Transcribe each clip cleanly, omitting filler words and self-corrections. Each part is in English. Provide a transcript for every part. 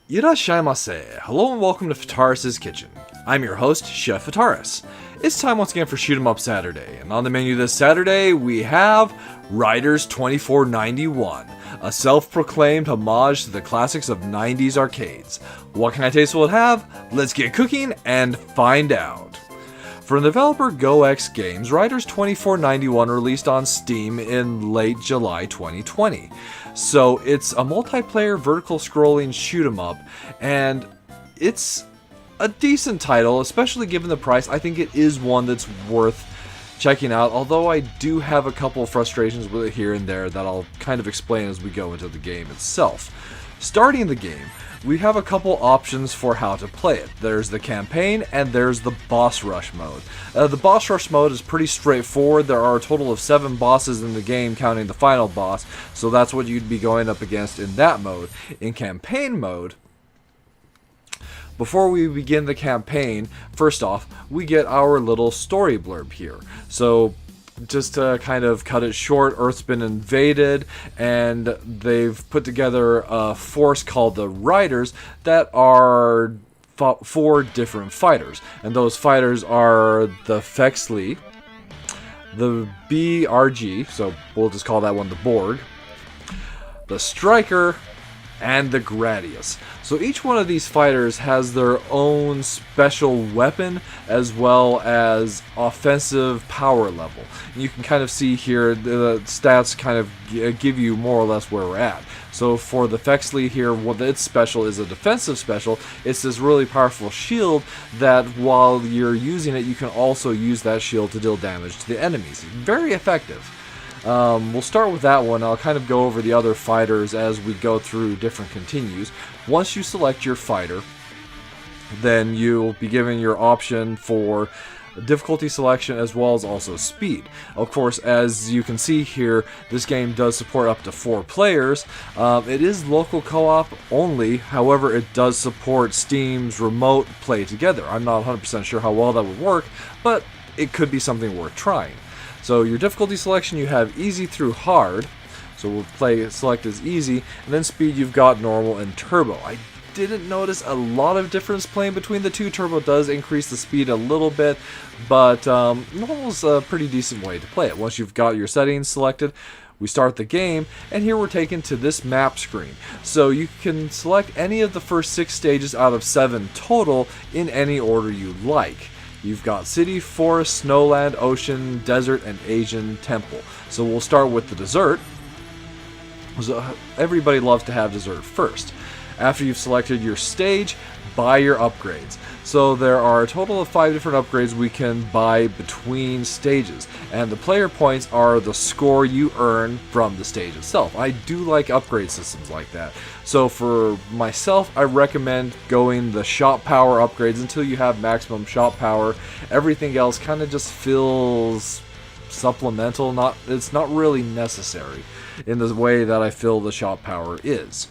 Irashaimase. Hello and welcome to Fataris' Kitchen. I'm your host, Chef Fataris. It's time once again for Shoot 'em Up Saturday, and on the menu this Saturday we have Riders 2491, a self-proclaimed homage to the classics of 90s arcades. What kind of taste will it have? Let's get cooking and find out. From developer GoX Games, Riders 2491 released on Steam in late July 2020. So it's a multiplayer vertical scrolling shoot 'em up, and it's a decent title, especially given the price. I think it is one that's worth checking out, although I do have a couple of frustrations with it here and there that I'll kind of explain as we go into the game itself. Starting the game, we have a couple options for how to play it. There's the campaign and there's the boss rush mode. The boss rush mode is pretty straightforward. There are a total of 7 bosses in the game, counting the final boss, so that's what you'd be going up against in that mode. In campaign mode, before we begin the campaign, first off, we get our little story blurb here. So just to kind of cut it short, Earth's been invaded, and they've put together a force called the Riders that are 4 different fighters. And those fighters are the Fexley, the BRG, so we'll just call that one the Borg, the Striker, and the Gradius. So each one of these fighters has their own special weapon as well as offensive power level. And you can kind of see here the stats kind of give you more or less where we're at. So for the Fexley here, what its special is a defensive special. It's this really powerful shield that while you're using it, you can also use that shield to deal damage to the enemies. Very effective. We'll start with that one. I'll kind of go over the other fighters as we go through different continues. Once you select your fighter, then you'll be given your option for difficulty selection as well as also speed. Of course, as you can see here, this game does support up to 4 players. It is local co-op only, however it does support Steam's remote play together. I'm not 100% sure how well that would work, but it could be something worth trying. So your difficulty selection, you have easy through hard, so we'll select as easy, and then speed you've got normal and turbo. I didn't notice a lot of difference playing between the two. Turbo does increase the speed a little bit, but normal's a pretty decent way to play it. Once you've got your settings selected, we start the game, and here we're taken to this map screen. So you can select any of the first 6 stages out of 7 total in any order you like. You've got city, forest, snowland, ocean, desert, and Asian temple. So we'll start with the dessert. So everybody loves to have dessert first. After you've selected your stage, buy your upgrades. So there are a total of 5 different upgrades we can buy between stages, and the player points are the score you earn from the stage itself. I do like upgrade systems like that. So for myself, I recommend going the shot power upgrades until you have maximum shot power. Everything else kind of just feels supplemental. It's not really necessary in the way that I feel the shot power is.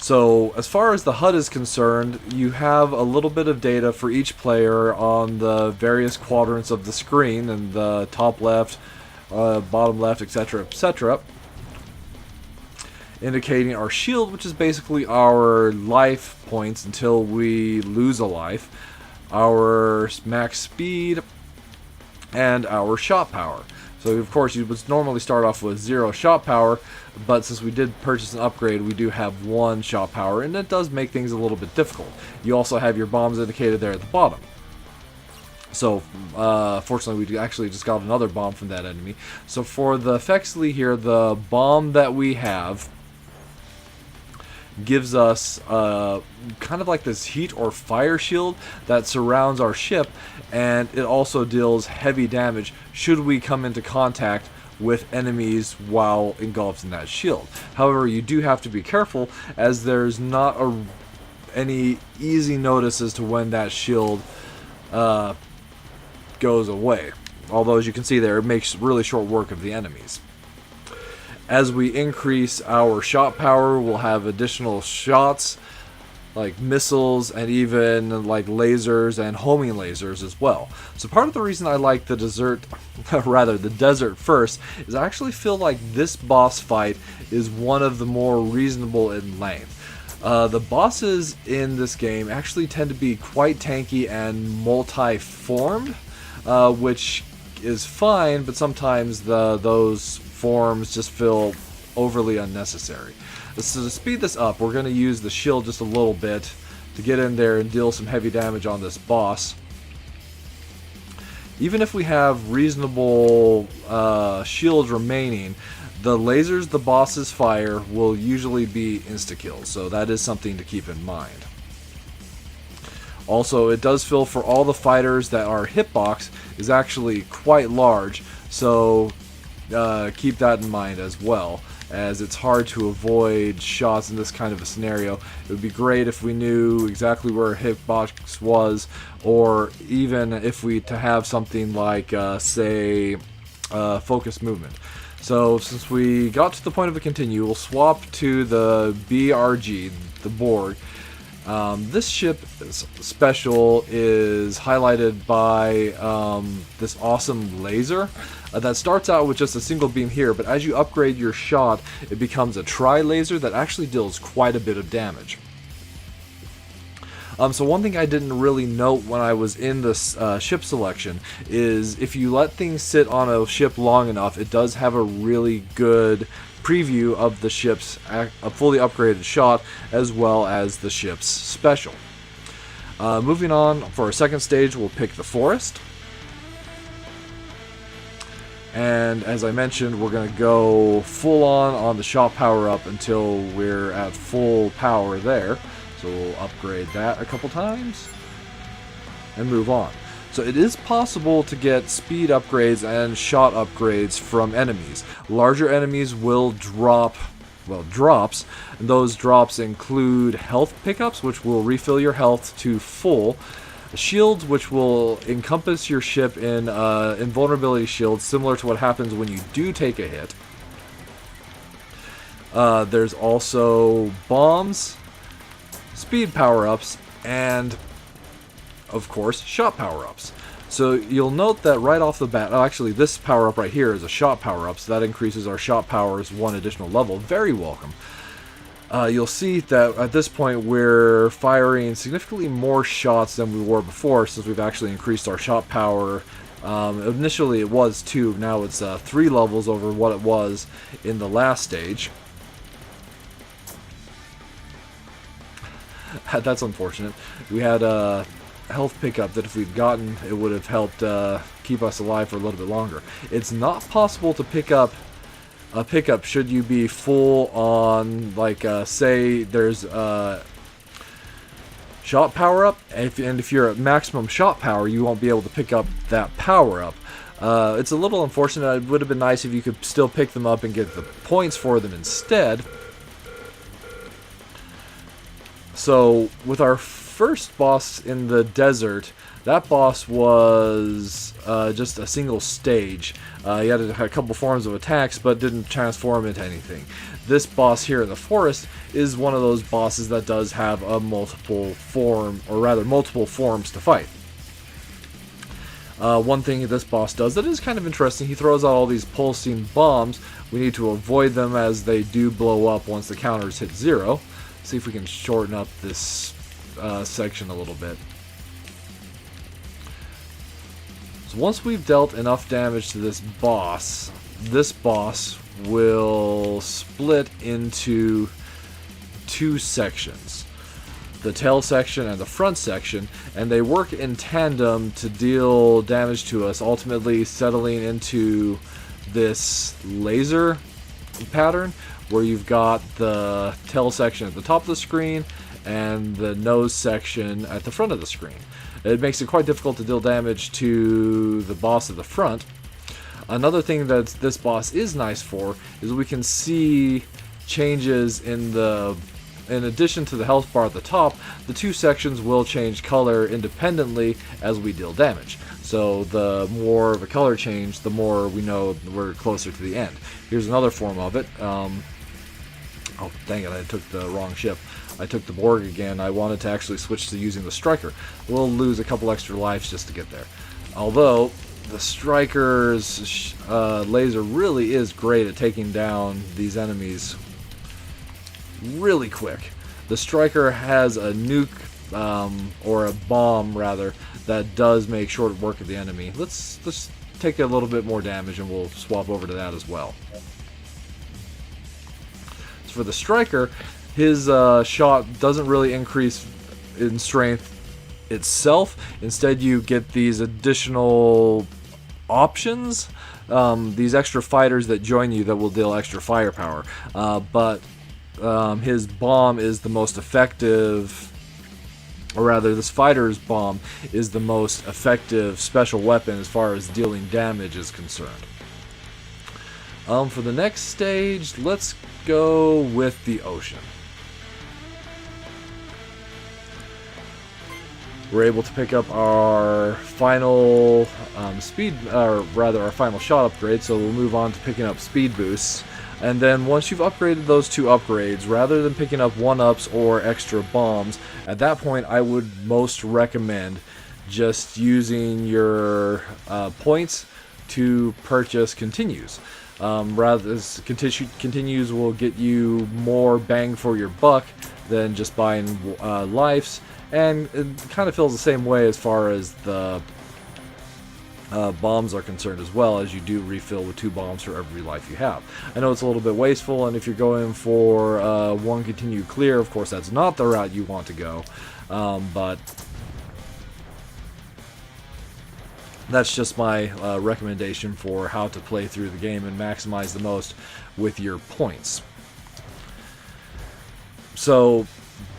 So as far as the HUD is concerned, you have a little bit of data for each player on the various quadrants of the screen, and the top left, bottom left, etc., etc., indicating our shield, which is basically our life points until we lose a life, our max speed, and our shot power. So of course you would normally start off with 0 shot power, but since we did purchase an upgrade, we do have 1 shot power, and it does make things a little bit difficult. You also have your bombs indicated there at the bottom. So fortunately we actually just got another bomb from that enemy. So for the Fexley here, the bomb that we have gives us kind of like this heat or fire shield that surrounds our ship, and it also deals heavy damage should we come into contact with enemies while engulfed in that shield. However, you do have to be careful, as there's not any easy notice as to when that shield goes away. Although, as you can see there, it makes really short work of the enemies. As we increase our shot power, we'll have additional shots like missiles and even like lasers and homing lasers as well. So part of the reason I like the desert first is I actually feel like this boss fight is one of the more reasonable in length. The bosses in this game actually tend to be quite tanky and multi-formed, which is fine, but sometimes those forms just feel overly unnecessary. So to speed this up, we're going to use the shield just a little bit to get in there and deal some heavy damage on this boss. Even if we have reasonable shields remaining, the lasers the bosses fire will usually be insta-kills, so that is something to keep in mind. Also, it does feel for all the fighters that our hitbox is actually quite large, so keep that in mind as well, as it's hard to avoid shots in this kind of a scenario. It would be great if we knew exactly where a hitbox was, or even if we to have something like, say, focus movement. So since we got to the point of a continue, we'll swap to the BRG, the Borg. This ship special is highlighted by this awesome laser that starts out with just a single beam here, but as you upgrade your shot, it becomes a tri-laser that actually deals quite a bit of damage. So one thing I didn't really note when I was in this ship selection is if you let things sit on a ship long enough, it does have a really good preview of the ship's a fully upgraded shot as well as the ship's special. Moving on, for our second stage, we'll pick the forest. And as I mentioned, we're going to go full on the shot power up until we're at full power there. So we'll upgrade that a couple times and move on. So it is possible to get speed upgrades and shot upgrades from enemies. Larger enemies will drop, well, drops, and those drops include health pickups, which will refill your health to full, shields, which will encompass your ship in invulnerability shields, similar to what happens when you do take a hit. There's also bombs, speed power-ups, and of course shot power-ups. So you'll note that right off the bat, actually this power-up right here is a shot power-up, so that increases our shot powers one additional level. Very welcome. You'll see that at this point we're firing significantly more shots than we were before, since we've actually increased our shot power. Initially it was 2, now it's 3 levels over what it was in the last stage. That's unfortunate. We had a health pickup that if we'd gotten, it would have helped keep us alive for a little bit longer. It's not possible to pick up a pickup should you be full on, like, say there's shot power up, and if you're at maximum shot power, you won't be able to pick up that power up. It's a little unfortunate. It would have been nice if you could still pick them up and get the points for them instead. So with our first boss in the desert, that boss was just a single stage. He had a couple forms of attacks, but didn't transform into anything. This boss here in the forest is one of those bosses that does have a multiple forms to fight. One thing this boss does that is kind of interesting, he throws out all these pulsing bombs. We need to avoid them as they do blow up once the counters hit 0. See if we can shorten up this section a little bit. So once we've dealt enough damage to this boss will split into 2 sections. The tail section and the front section, and they work in tandem to deal damage to us, ultimately settling into this laser pattern where you've got the tail section at the top of the screen and the nose section at the front of the screen. It makes it quite difficult to deal damage to the boss at the front. Another thing that this boss is nice for is we can see changes in addition to the health bar at the top, the 2 sections will change color independently as we deal damage. So the more of a color change, the more we know we're closer to the end. Here's another form of it. Oh, dang it, I took the wrong ship. I took the Borg again. I wanted to actually switch to using the Striker. We'll lose a couple extra lives just to get there. Although, the Striker's laser really is great at taking down these enemies really quick. The Striker has a nuke, or a bomb rather, that does make short work of the enemy. Let's take a little bit more damage and we'll swap over to that as well. So for the Striker, his shot doesn't really increase in strength itself. Instead, you get these additional options, these extra fighters that join you that will deal extra firepower. But his bomb is the most effective, or rather, this fighter's bomb is the most effective special weapon as far as dealing damage is concerned. For the next stage, let's go with the ocean. We're able to pick up our final our final shot upgrade, so we'll move on to picking up speed boosts. And then once you've upgraded those two upgrades, rather than picking up 1-ups or extra bombs, at that point I would most recommend just using your points to purchase continues. Rather, as continues will get you more bang for your buck than just buying lives, and it kind of feels the same way as far as the bombs are concerned as well, as you do refill with 2 bombs for every life you have. I know it's a little bit wasteful, and if you're going for 1 continue clear, of course that's not the route you want to go, but that's just my recommendation for how to play through the game and maximize the most with your points. So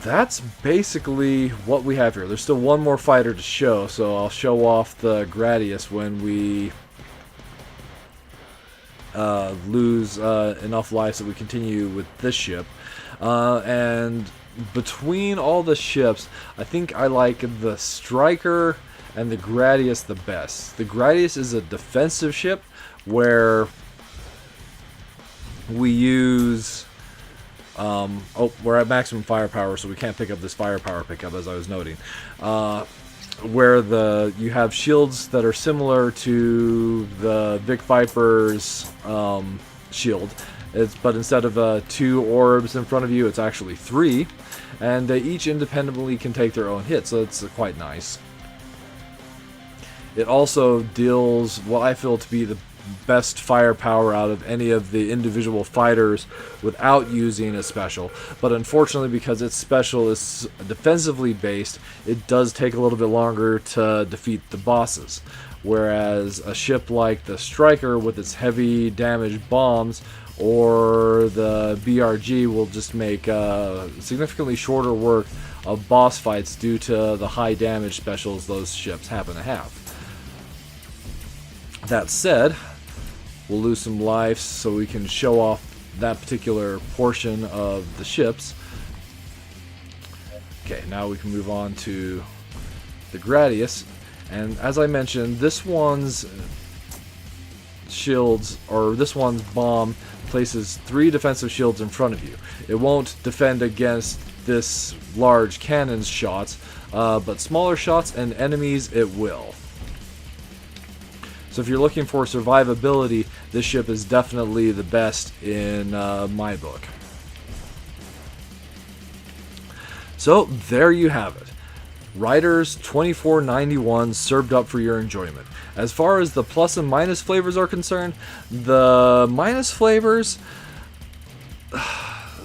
that's basically what we have here. There's still one more fighter to show, so I'll show off the Gradius when we lose enough lives that we continue with this ship. And between all the ships, I think I like the Striker and the Gradius the best. The Gradius is a defensive ship where we use we're at maximum firepower, so we can't pick up this firepower pickup, as I was noting. Where you have shields that are similar to the Vic Viper's shield, but instead of 2 orbs in front of you, it's actually 3, and they each independently can take their own hit, so it's quite nice. It also deals what I feel to be the best firepower out of any of the individual fighters without using a special, but unfortunately, because its special is defensively based, it does take a little bit longer to defeat the bosses, whereas a ship like the Striker with its heavy damage bombs or the BRG will just make significantly shorter work of boss fights due to the high damage specials those ships happen to have. That said, we'll lose some lives so we can show off that particular portion of the ships. Okay, now we can move on to the Gradius, and as I mentioned, this one's shields, or this one's bomb, places 3 defensive shields in front of you. It won't defend against this large cannon's shots, but smaller shots and enemies it will. So if you're looking for survivability, this ship is definitely the best in my book. So there you have it. Riders 2491 served up for your enjoyment. As far as the plus and minus flavors are concerned, the minus flavors,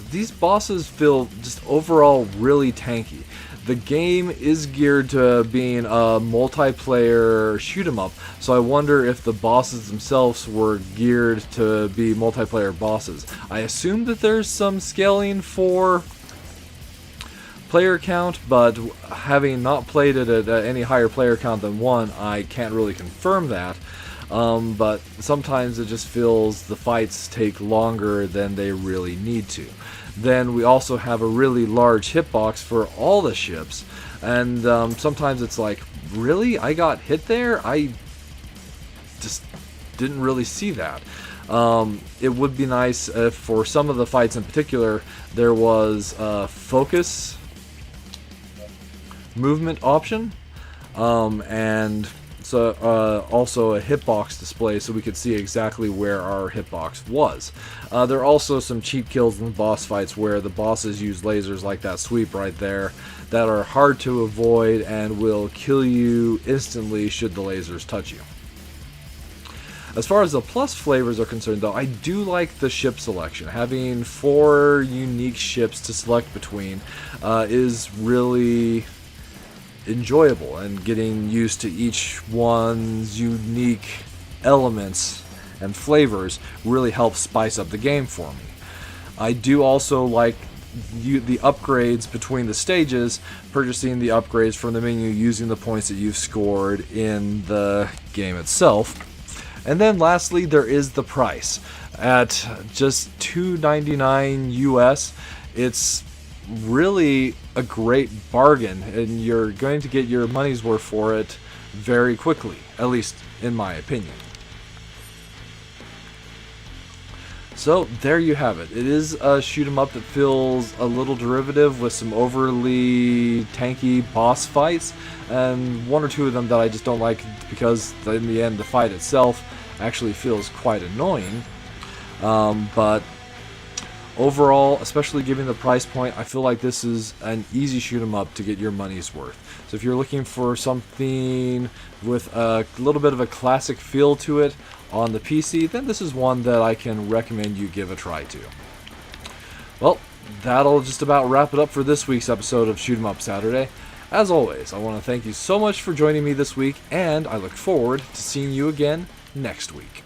these bosses feel just overall really tanky. The game is geared to being a multiplayer shoot 'em up, so I wonder if the bosses themselves were geared to be multiplayer bosses. I assume that there's some scaling for player count, but having not played it at any higher player count than 1, I can't really confirm that. But sometimes it just feels the fights take longer than they really need to. Then we also have a really large hitbox for all the ships, and sometimes it's like, really? I got hit there? I just didn't really see that. It would be nice if for some of the fights in particular there was a focus movement option, and also a hitbox display so we could see exactly where our hitbox was. There are also some cheap kills in the boss fights where the bosses use lasers like that sweep right there that are hard to avoid and will kill you instantly should the lasers touch you. As far as the plus flavors are concerned, though, I do like the ship selection. Having 4 unique ships to select between is really enjoyable, and getting used to each one's unique elements and flavors really helps spice up the game for me. I do also like the upgrades between the stages, purchasing the upgrades from the menu using the points that you've scored in the game itself. And then lastly, there is the price. At just $2.99 US, it's really a great bargain, and you're going to get your money's worth for it very quickly, at least in my opinion. So there you have it. It is a shoot 'em up that feels a little derivative with some overly tanky boss fights, and 1 or 2 of them that I just don't like because in the end the fight itself actually feels quite annoying. But overall, especially given the price point, I feel like this is an easy shoot 'em up to get your money's worth. So if you're looking for something with a little bit of a classic feel to it on the PC, then this is one that I can recommend you give a try to. Well, that'll just about wrap it up for this week's episode of Shoot 'em Up Saturday. As always, I want to thank you so much for joining me this week, and I look forward to seeing you again next week.